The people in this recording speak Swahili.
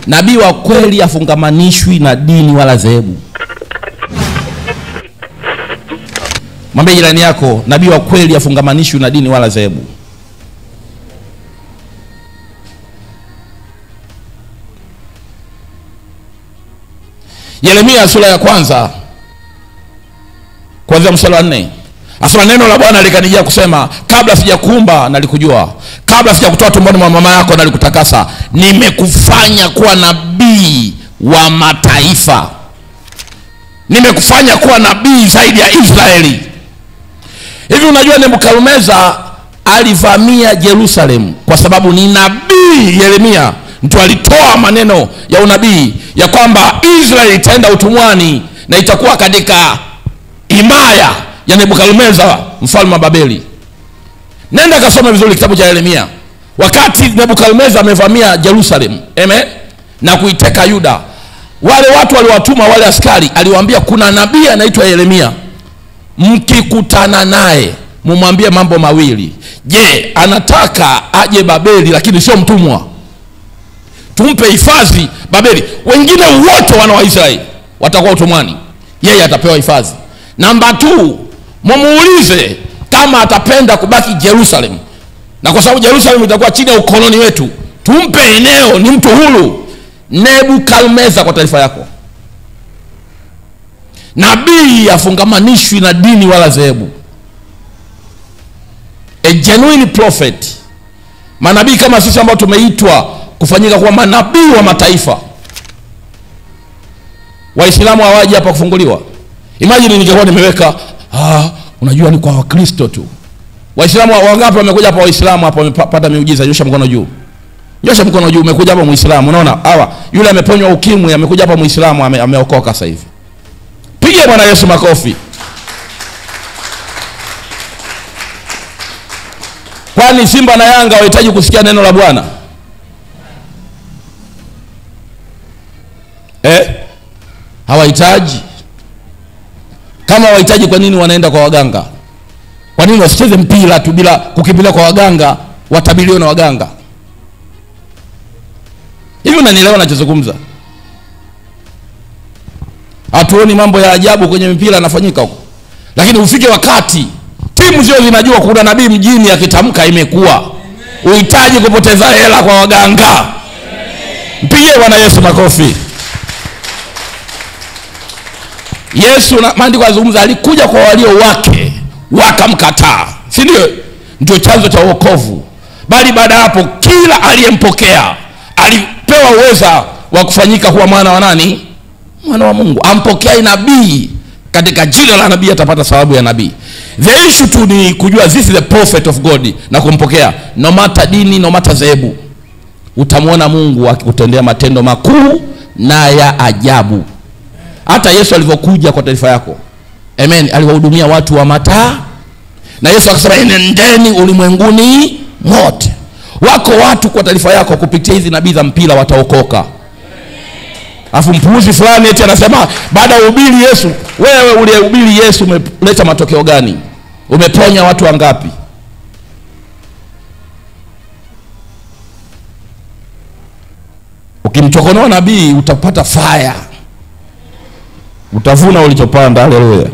nabii wa kweli afungamanishwi na dini wala dhehebu. Mwambie jirani yako, nabii wa kweli afungamanishwi na dini wala dhehebu. Yeremia sura ya kwanza kuanzia mstari wa 4. Asema neno la Bwana likanijia kusema, kabla sijakuumba nalikujua, kabla sijakutoa tumboni mwa mama yako nalikutakasa, nimekufanya kuwa nabii wa mataifa, nimekufanya kuwa nabii zaidi ya Israeli. Hivi unajua Nebukadneza alivamia Yerusalemu kwa sababu ni nabii Yeremia mtu alitoa maneno ya unabii ya kwamba Israeli itaenda utumwani na itakuwa katika himaya ya Nebukadneza mfalme wa Babeli. Nenda kasome vizuri kitabu cha Yeremia. Wakati Nebukadneza amevamia Yerusalemu, na kuiteka Yuda, wale watu waliwatuma wale askari, aliwaambia kuna nabii anaitwa Yeremia, mkikutana naye mumwambie mambo mawili. Je, anataka aje Babeli lakini sio mtumwa, tumpe hifadhi Babeli, wengine wote wana wa Israeli watakuwa utumwani, yeye atapewa hifadhi. Namba 2, mumuulize kama atapenda kubaki Jerusalem, na kwa sababu Jerusalem itakuwa chini ya ukoloni wetu, tumpe eneo, ni mtu huru. Nebukadneza, kwa taarifa yako, nabii afungamanishwi na dini wala dhehebu. A genuine prophet, manabii kama sisi ambao tumeitwa kufanyika kuwa manabii wa mataifa. Waislamu hawaje hapa kufunguliwa. Imagine ningekuwa nimeweka unajua ni kwa Wakristo tu. Waislamu wangapi wamekuja hapa? Waislamu hapa wamepata miujiza? Nyosha mkono juu. Nyosha mkono juu. Umekuja hapa Muislamu, unaona? Hawa yule ameponywa ukimwi, amekuja hapa Muislamu, ameokoka sasa hivi. Pigie Bwana Yesu makofi. Kwani Simba na Yanga wahitaji kusikia neno la Bwana? Hawahitaji. Kama hawahitaji, kwa nini wanaenda kwa waganga? Kwa nini wasicheze mpira tu bila kukimbilia kwa waganga, watabiliwe na waganga? Hivi unanielewa ninachozungumza? Hatuoni mambo ya ajabu kwenye mpira yanafanyika huko. Lakini ufike wakati timu zio zinajua kuna nabii mjini akitamka imekuwa. Uhitaji kupoteza hela kwa waganga. Mpigie Bwana Yesu makofi. Yesu, maandiko yanazungumza, alikuja kwa walio wake wakamkataa, si ndio? Ndio chanzo cha wokovu. Bali baada hapo kila aliyempokea alipewa uweza wa kufanyika kuwa mwana wa nani? Mwana wa Mungu. Ampokea nabii katika jina la nabii atapata sababu ya nabii. The issue tu ni kujua this is the prophet of God na kumpokea. No matter dini, no matter dhehebu, utamwona Mungu akikutendea matendo makuu na ya ajabu. Hata Yesu alivyokuja, kwa taarifa yako, aliwahudumia watu wa mataa, na Yesu akasema nendeni ulimwenguni mote. Wako watu, kwa taarifa yako, kupitia hizi nabii za mpira wataokoka. Afu mpuuzi fulani eti anasema baada ya kuhubiri Yesu. Wewe uliyehubiri Yesu umeleta matokeo gani? Umeponya watu wangapi? Ukimchokonoa nabii utapata fire, utavuna ulichopanda. Haleluya.